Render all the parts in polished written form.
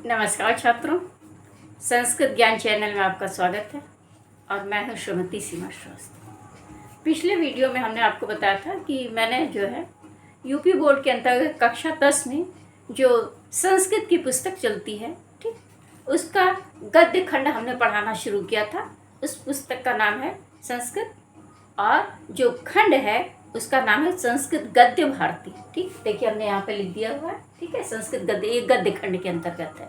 नमस्कार छात्रों, संस्कृत ज्ञान चैनल में आपका स्वागत है और मैं हूं श्रीमती सीमा श्रीवास्तव। पिछले वीडियो में हमने आपको बताया था कि मैंने जो है यूपी बोर्ड के अंतर्गत कक्षा 10 में जो संस्कृत की पुस्तक चलती है, ठीक, उसका गद्य खंड हमने पढ़ाना शुरू किया था। उस पुस्तक का नाम है संस्कृत और जो खंड है उसका नाम है संस्कृत गद्य भारती। ठीक, देखिए हमने यहाँ पे लिख दिया हुआ है, ठीक है। संस्कृत गद्य ये गद्य खंड के अंतर्गत है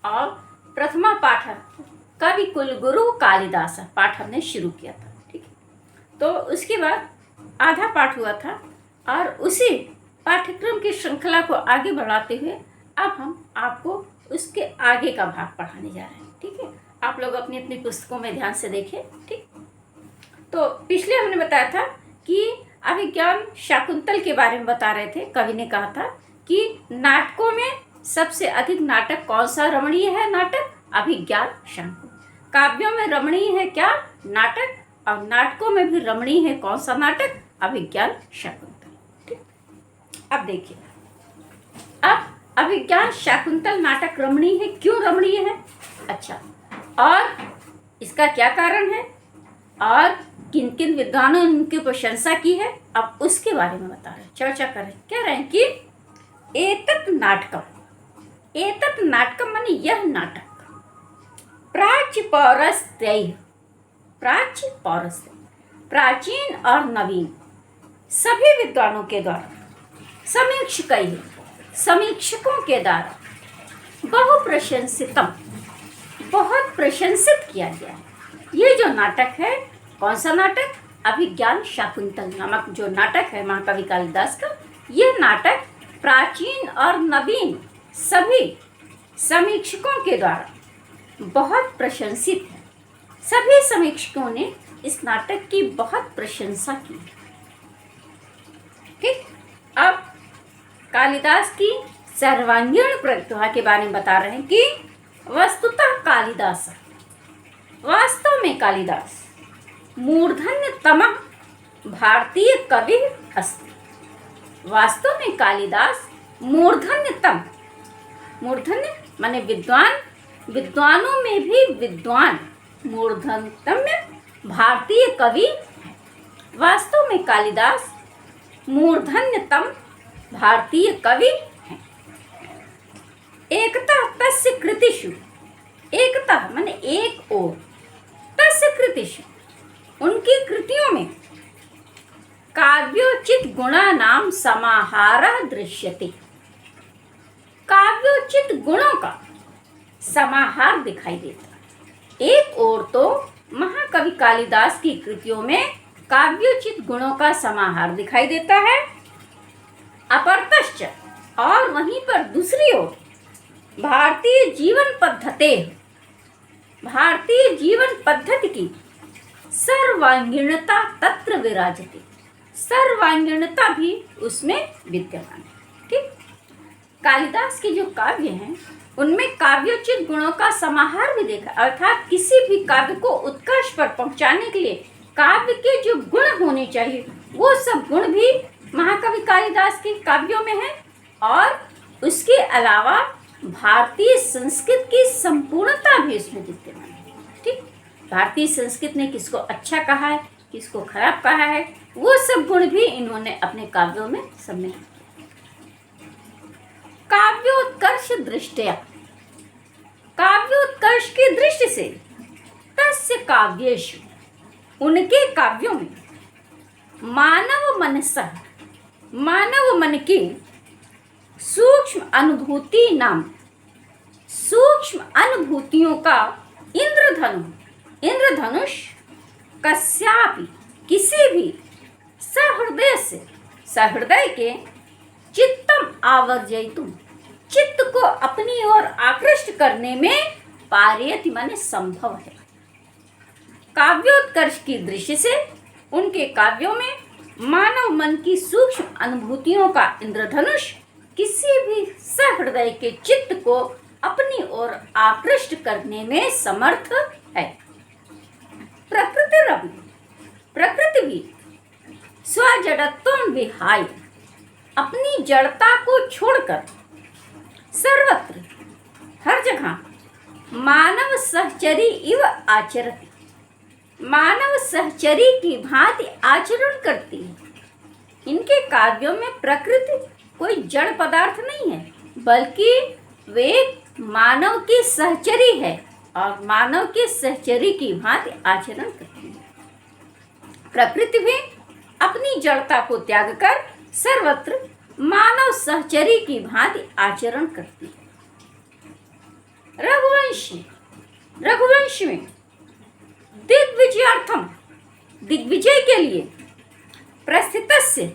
और प्रथमा पाठ कवि कुलगुरु कालिदास पाठ हमने शुरू किया था, ठीक है। तो उसके बाद आधा पाठ हुआ था और उसी पाठ्यक्रम की श्रृंखला को आगे बढ़ाते हुए अब हम आपको उसके आगे का भाग पढ़ाने जा रहे हैं, ठीक है। आप लोग अपनी अपनी पुस्तकों में ध्यान से देखें, ठीक। तो पिछले हमने बताया था कि अभिज्ञान शाकुंतल के बारे में बता रहे थे। कवि ने कहा था कि नाटकों में सबसे अधिक नाटक कौन सा रमणीय है? नाटक अभिज्ञान शाकुंतल। काव्यों में रमणीय है क्या? नाटक। और नाटकों में भी रमणीय है कौन सा नाटक? अभिज्ञान शाकुंतल, ठीक। अब देखिए, अब अभिज्ञान शाकुंतल नाटक रमणीय है। क्यों रमणीय है? अच्छा, और इसका क्या कारण है और किन किन विद्वानों ने उनकी प्रशंसा की है, अब उसके बारे में बता रहे हैं, चर्चा करें। कह रहे हैं कि एतत् नाटकम माने यह नाटक प्राच्य पौरस्त्य प्राचीन और नवीन सभी विद्वानों के द्वारा समीक्षकों के द्वारा बहुत प्रशंसित किया गया है। ये जो नाटक है, कौन सा नाटक? अभिज्ञान शाकुंतल नामक जो नाटक है महाकवि कालिदास का, ये नाटक प्राचीन और नवीन सभी समीक्षकों के द्वारा बहुत प्रशंसित है। सभी समीक्षकों ने इस नाटक की बहुत प्रशंसा की, ठीक। अब कालिदास की सर्वांगीण प्रतिभा के बारे में बता रहे हैं कि वस्तुतः कालिदास, वास्तव में कालिदास मूर्धन्यतमः भारतीय कवि अस्ति। वास्तव में कालिदास मूर्धन्यतम, मूर्धन्य माने विद्वान, विद्वानों में भी विद्वान, मूर्धन्यतम भारतीय कवि है। वास्तव में कालिदास मूर्धन्यतम भारतीय कवि है। एकतः तस्य कृतिषु, एकतः माने एक ओर, तस्य कृतिषु उनकी कृतियों में काव्योचित गुणानां समाहारः दृश्यते। काव्योचित गुणों का समाहार दिखाई देता है। एक ओर तो महाकवि कालिदास की कृतियों में काव्योचित गुणों का समाहार दिखाई देता है, अपरतश्च और वहीं पर दूसरी ओर भारतीय जीवन पद्धति की सर्वांगीणता तत्र विराजते। सर्वांगीणता भी उसमें विद्यमान है, ठीक। कालिदास के जो काव्य हैं उनमें काव्योचित गुणों का समाहार भी देखा, अर्थात किसी भी काव्य को उत्कर्ष पर पहुंचाने के लिए काव्य के जो गुण होने चाहिए वो सब गुण भी महाकवि कालिदास के काव्यों में है। और उसके अलावा भारतीय संस्कृत की संपूर्णता भी उसमें विद्यमान है, ठीक। भारतीय संस्कृत ने किसको अच्छा कहा है, किसको खराब कहा है, वो सब गुण भी इन्होंने अपने काव्यों में सम्मिलित किया। काव्योत्कर्ष दृष्टया, काव्योत्कर्ष की दृष्टि से तस्य काव्येषु उनके काव्यों में मानव मन की सूक्ष्म अनुभूतियों का इंद्रधनुष कस्यापि किसी भी सहृदय के चित्तम आवर्जयितुम चित्त को अपनी ओर आकृष्ट करने में पारयति माने संभव है। काव्योत्कर्ष की दृष्टि से उनके काव्यों में मानव मन की सूक्ष्म अनुभूतियों का इंद्रधनुष किसी भी सहृदय के चित्त को अपनी ओर आकृष्ट करने में समर्थ है। प्रकृति भी स्वजड़त्वं विहाय अपनी जड़ता को छोड़कर सर्वत्र हर जगह मानव सहचरी इव आचरति, मानव सहचरी की भांति आचरण करती है। इनके कार्यों में प्रकृति कोई जड़ पदार्थ नहीं है, बल्कि वे मानव की सहचरी है और मानव के सहचरी की भांति आचरण करती है। प्रकृति भी अपनी जड़ता को त्याग कर सर्वत्र मानव सहचरी की भांति आचरण करती है। रघुवंश में दिग्विजयार्थम, दिग्विजय के लिए प्रस्थितस्य,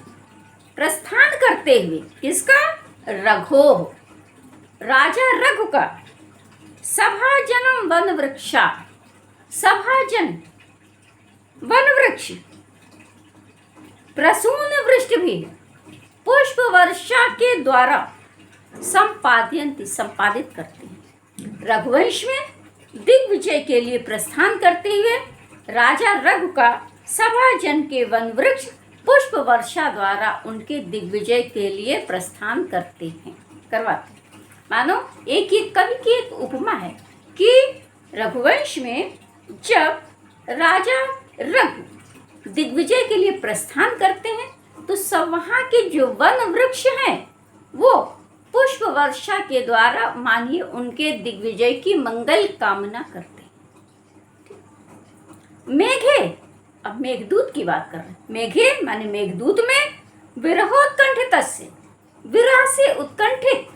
प्रस्थान करते हुए, किसका? रघोः, राजा रघु का सभाजनम वन वृक्षा, सभाजन वन वृक्ष, प्रसून वृष्टि भी पुष्प वर्षा के द्वारा संपादयन्ति, संपादित करते हैं। रघुवंश में दिग्विजय के लिए प्रस्थान करते हुए राजा रघु का सभाजन के वन वृक्ष पुष्प वर्षा द्वारा उनके दिग्विजय के लिए प्रस्थान करते हैं, करवाते हैं। मानो एक ये कवि की एक उपमा है कि रघुवंश में जब राजा रघु दिग्विजय के लिए प्रस्थान करते हैं तो सब वहाँ के जो वन वृक्ष हैं वो पुष्प वर्षा के द्वारा मानिए उनके दिग्विजय की मंगल कामना करते हैं। मेघे, अब मेघदूत की बात कर रहे हैं। मेघे माने मेघदूत में विरहोत्कंठितस्य, विरह से उत्कंठित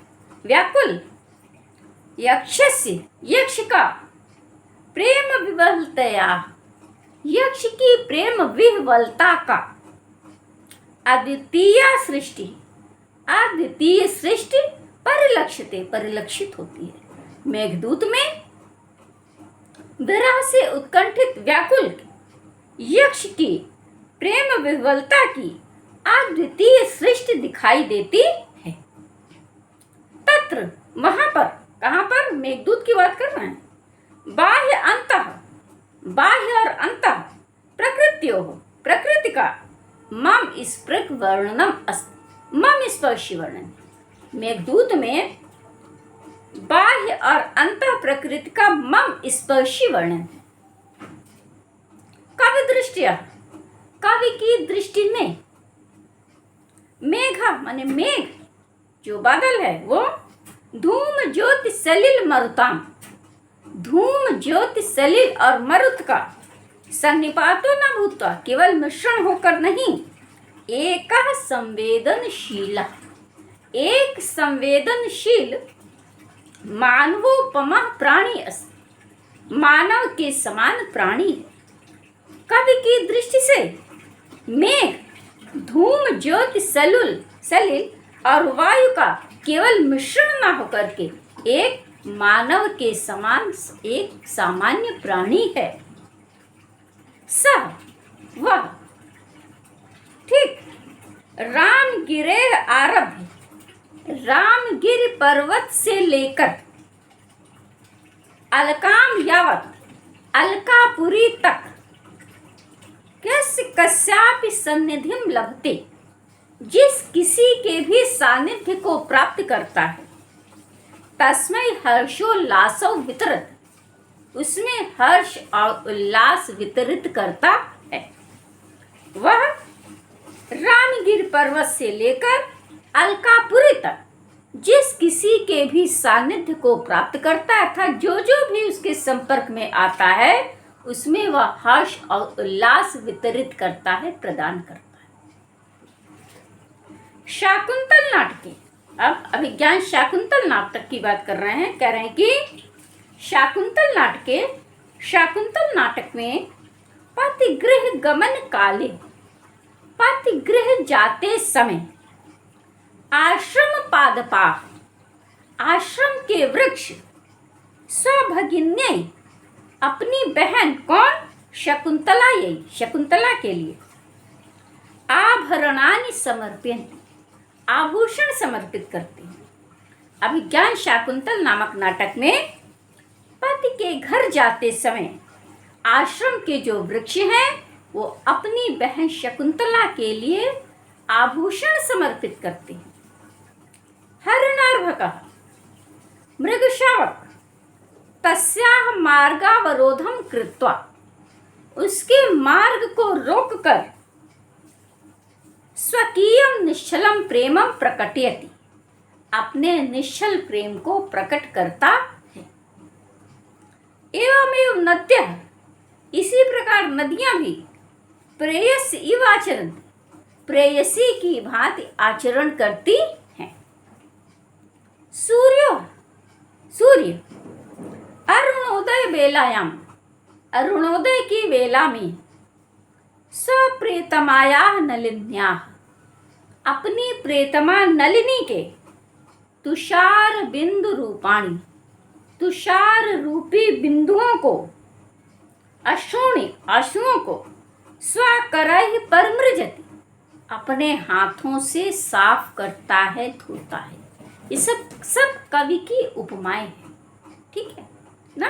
व्याकुल यक्षस्य, यक्ष का प्रेम विवलतया, यक्ष की प्रेम विह्वलता का अद्वितीय सृष्टि, अद्वितीय सृष्टि परिलक्षिते, परिलक्षित होती है। मेघदूत में विरह से उत्कंठित व्याकुल यक्ष की प्रेम विह्वलता की अद्वितीय सृष्टि दिखाई देती है। तत्र, वहां पर, कहां पर? मेघदूत की बात कर रहे हैं। बाह्य अंतः, बाह्य और अंतः प्रकृत्यो, प्रकृति का मम स्पृक वर्णनम अस्ति, मम स्पर्शी वर्णन। मेघदूत में बाह्य और अंतः प्रकृति का मम स्पर्शी वर्णन है। कवि दृष्टिया, कवि की दृष्टि में मेघा माने मेघ जो बादल है वो धूम ज्योति सलिल मरुताम, धूम ज्योति सलिल और मरुत का सन्निपातो न भूत्वा, केवल मिश्रण होकर नहीं, एक संवेदनशील, एक संवेदनशील मानवोपमा प्राणी अस्ति, मानव के समान प्राणी है। कवि की दृष्टि से मेघ धूम ज्योति सलिल और वायु का केवल मिश्रण न होकर के एक मानव के समान एक सामान्य प्राणी है। सह, वह, ठीक, रामगिरे आरभ्य, रामगिर पर्वत से लेकर अलकाम यावत, अलकापुरी तक कस्यापि सन्निधिम लभते, जिस किसी के भी सानिध्य को प्राप्त करता है, तस्मै हर्षोल्लासो वितरत, उसमें हर्ष और उल्लास वितरित करता है। वह रामगिर पर्वत से लेकर अलकापुरी तक जिस किसी के भी सानिध्य को प्राप्त करता है अर्थात जो जो भी उसके संपर्क में आता है उसमें वह हर्ष और उल्लास वितरित करता है, प्रदान करता है। शाकुंतल नाटकी, अब अभिज्ञान शाकुंतल नाटक की बात कर रहे हैं। कह रहे हैं कि शाकुंतल नाटक में पतिगृह गमन काले, पतिगृह जाते समय आश्रम पादपा, आश्रम के वृक्ष स्वभगिन्यै, अपनी बहन कौन? शकुंतला, यही शकुंतला के लिए आभरणानि समर्पयन्ति, आभूषण समर्पित करते हैं। अभिज्ञान शाकुंतल नामक नाटक में पति के घर जाते समय आश्रम के जो वृक्ष हैं वो अपनी बहन शकुंतला के लिए आभूषण समर्पित करते हैं। हरिणार्भकः, मृगशावक तस्याह मार्गावरोधम कृत्वा, उसके मार्ग को रोककर स्वकीयम निश्चलम प्रेमम प्रकटयति, अपने निश्चल प्रेम को प्रकट करता है। एवमेव नद्यः, इसी प्रकार नदियां भी प्रेयसी इव आचरन्ति, प्रेयसी की भांति आचरण करती हैं। सूर्य अरुणोदय बेलायाम, अरुणोदय की वेला में स्वप्रियतमायाः नलिन्याः, अपनी प्रियतमा नलिनी के तुषार बिंदु रूपाणी, तुषार रूपी बिंदुओं को, आंसुओं को स्वकरैः परमृजति, अपने हाथों से साफ करता है, धोता है। ये सब कवि की उपमाएं हैं, ठीक है ना।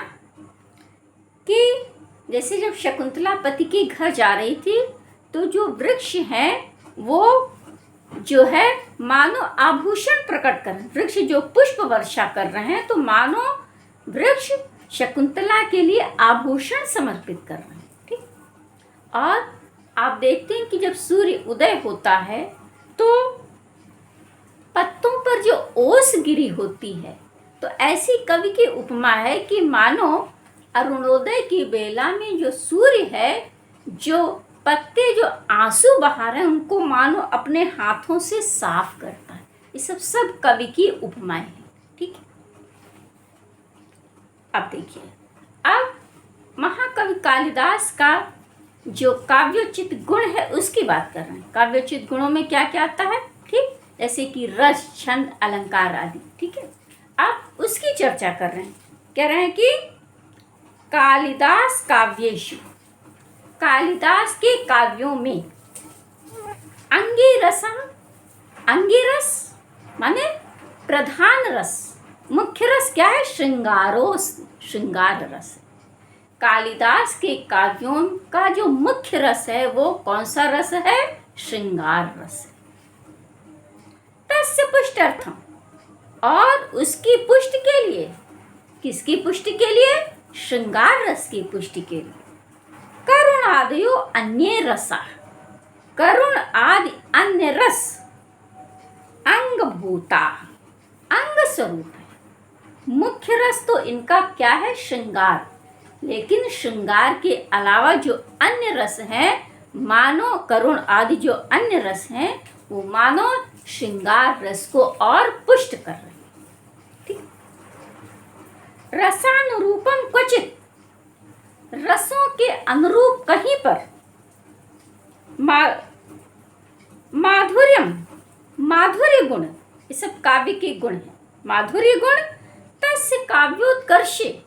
कि जैसे जब शकुंतला पति के घर जा रही थी तो जो वृक्ष हैं वो जो है मानो आभूषण प्रकट कर, वृक्ष जो पुष्प वर्षा कर रहे हैं, तो मानो वृक्ष शकुंतला के लिए आभूषण समर्पित कर रहे हैं, ठीक। और आप देखते हैं कि जब सूर्य उदय होता है तो पत्तों पर जो ओस गिरी होती है, तो ऐसी कवि की उपमा है कि मानो अरुणोदय की बेला में जो सूर्य है, जो पत्ते जो आंसू बहा रहे हैं, उनको मानो अपने हाथों से साफ करता है। ये सब कवि की उपमाएं हैं, ठीक है। अब देखिए, अब महाकवि कालिदास का जो काव्योचित गुण है उसकी बात कर रहे हैं। काव्योचित गुणों में क्या क्या आता है, ठीक, जैसे कि रस, छंद, अलंकार आदि, ठीक है। अब उसकी चर्चा कर रहे हैं, कह रहे हैं कि कालिदास काव्येषु, कालिदास के काव्यों में अंगिरसा, अंगिरस माने प्रधान रस, मुख्य रस क्या है, श्रृंगार रस। कालिदास के काव्यों का जो मुख्य रस है वो कौन सा रस है, श्रृंगार रस है। तस्य पुष्टर्थम, और उसकी पुष्टि के लिए, किसकी पुष्टि के लिए, श्रृंगार रस की पुष्टि के लिए करुण आदयो अन्य रसा, करुण आदि अन्य रस अंगभूता, अंग स्वरूप है। मुख्य रस तो इनका क्या है, श्रृंगार, लेकिन श्रृंगार के अलावा जो अन्य रस हैं, मानो करुण आदि जो अन्य रस हैं, वो मानो श्रृंगार रस को और पुष्ट कर रहे हैं, ठीक। रसानुरूपम क्वचित, रसों के अनुरूप कहीं पर, माधुर्यम, माधुर्य गुण, ये सब काव्य के गुण हैं। माधुर्य गुण तस्य काव्योत्कर्षे,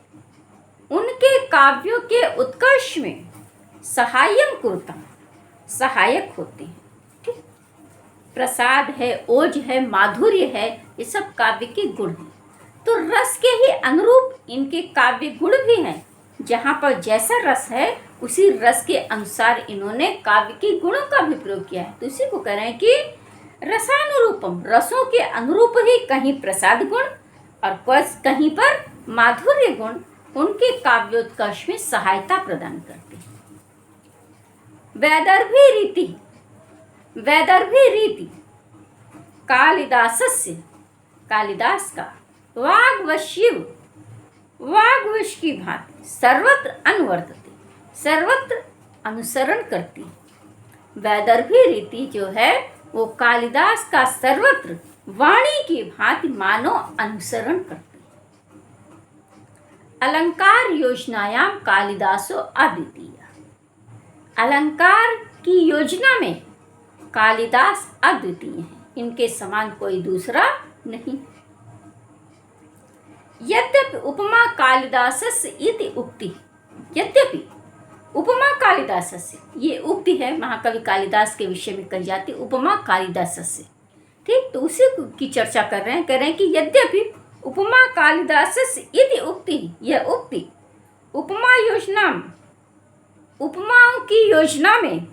उनके काव्यों के उत्कर्ष में सहायम कुरुतम, सहायक होते हैं, ठीक। प्रसाद है, ओज है, माधुर्य है, ये सब काव्य के गुण हैं। तो रस के ही अनुरूप इनके काव्य गुण भी हैं। जहाँ पर जैसा रस है उसी रस के अनुसार इन्होंने काव्य के गुणों का भी प्रयोग किया है। तो इसी को कह रहे हैं कि रसानुरूपम, रसों के अनुरूप ही कहीं प्रसाद गुण और कहीं पर माधुर्य गुण उनके काव्योत्कर्ष में सहायता प्रदान करते हैं। वैदर्भी रीति, वैदर्भी रीति कालिदासस्य, कालिदास का वाग्वश्यव, वाग्वश की भांति सर्वत्र अनुवर्तते, सर्वत्र अनुसरण करती। वैदर्भी रीति जो है वो कालिदास का सर्वत्र वाणी की भांति मानो अनुसरण करती। अलंकार योजनायाम कालिदासो अद्वितीय, अलंकार की योजना में कालिदास अद्वितीय है, इनके समान कोई दूसरा नहीं। यद्यपि उपमा कालिदासस्य इति उक्ति, यद्यपि उपमा कालिदासस्य, ये उक्ति है महाकवि कालिदास के विषय में कही जाती, उपमा कालिदासस्य, ठीक। तो उसी की चर्चा कर रहे हैं, कह रहे हैं कि यद्यपि उपमा कालिदासस्य इति उक्ति, यह उक्ति उपमा योजना, उपमाओं की योजना में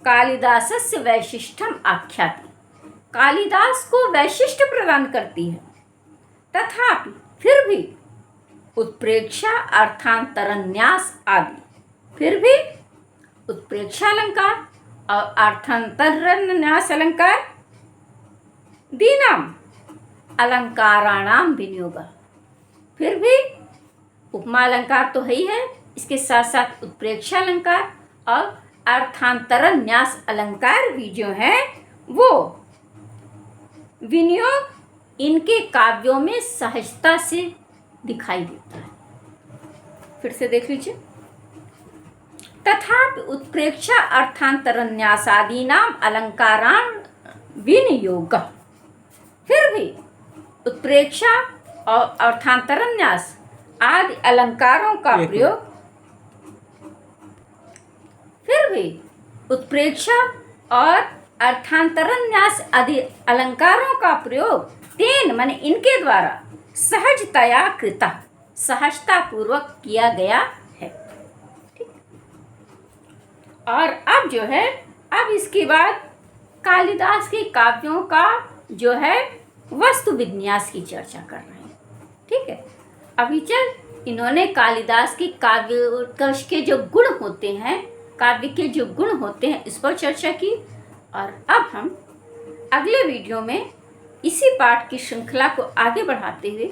कालिदासस्य वैशिष्टम आख्याति, कालिदास को वैशिष्ट प्रदान करती है। तथापि फिर भी उत्प्रेक्षा, अर्थांतरन्यास आदि। फिर भी उत्प्रेक्षालंकार और अर्थांतरन्यास अलंकार दीनाम अलंकाराणाम विनियोग। फिर भी उपमा अलंकार तो है ही है, इसके साथ साथ उत्प्रेक्षा अलंकार और अर्थांतरन्यास अलंकार भी जो हैं वो विनियोग इनके काव्यों में सहजता से दिखाई देता है। फिर से देख लीजिए। तथापि उत्प्रेक्षा अर्थांतरन्यासादीनाम अलंकाराण विनियोग। फिर भी उत्प्रेक्षा और अर्थांतरन्यास आदि अलंकारों का प्रयोग, फिर भी उत्प्रेक्षा और अर्थांतरन्यास आदि अलंकारों का प्रयोग तेन माने इनके द्वारा सहजतया कृता, सहजता पूर्वक किया गया है। ठीक। और अब जो है, अब इसके बाद कालिदास के काव्यों का जो है वस्तु विन्यास की चर्चा कर रहे हैं। ठीक है। अभी चल इन्होंने कालिदास के काव्य के जो गुण होते हैं, काव्य के जो गुण होते हैं, इस पर चर्चा की। और अब हम अगले वीडियो में इसी पाठ की श्रृंखला को आगे बढ़ाते हुए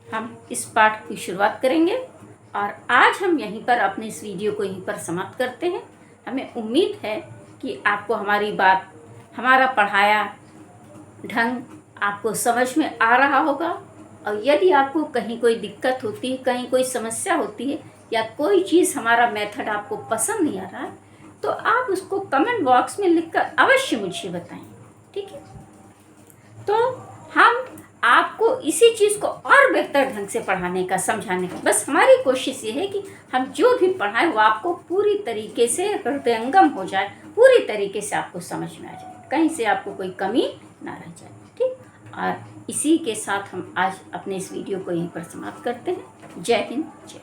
हम इस पाठ की शुरुआत करेंगे। और आज हम यहीं पर अपने इस वीडियो को यहीं पर समाप्त करते हैं। हमें उम्मीद है कि आपको हमारी बात, हमारा पढ़ाया ढंग आपको समझ में आ रहा होगा। और यदि आपको कहीं कोई दिक्कत होती है, कहीं कोई समस्या होती है, या कोई चीज़ हमारा मेथड आपको पसंद नहीं आ रहा है, तो आप उसको कमेंट बॉक्स में लिखकर अवश्य मुझे बताएं। ठीक है। तो हम आपको इसी चीज़ को और बेहतर ढंग से पढ़ाने का, समझाने का, बस हमारी कोशिश ये है कि हम जो भी पढ़ाएं वो आपको पूरी तरीके से हृदयंगम हो जाए, पूरी तरीके से आपको समझ में आ जाए, कहीं से आपको कोई कमी ना रह जाए। ठीक। और इसी के साथ हम आज अपने इस वीडियो को यहीं पर समाप्त करते हैं। जय हिंद, जय।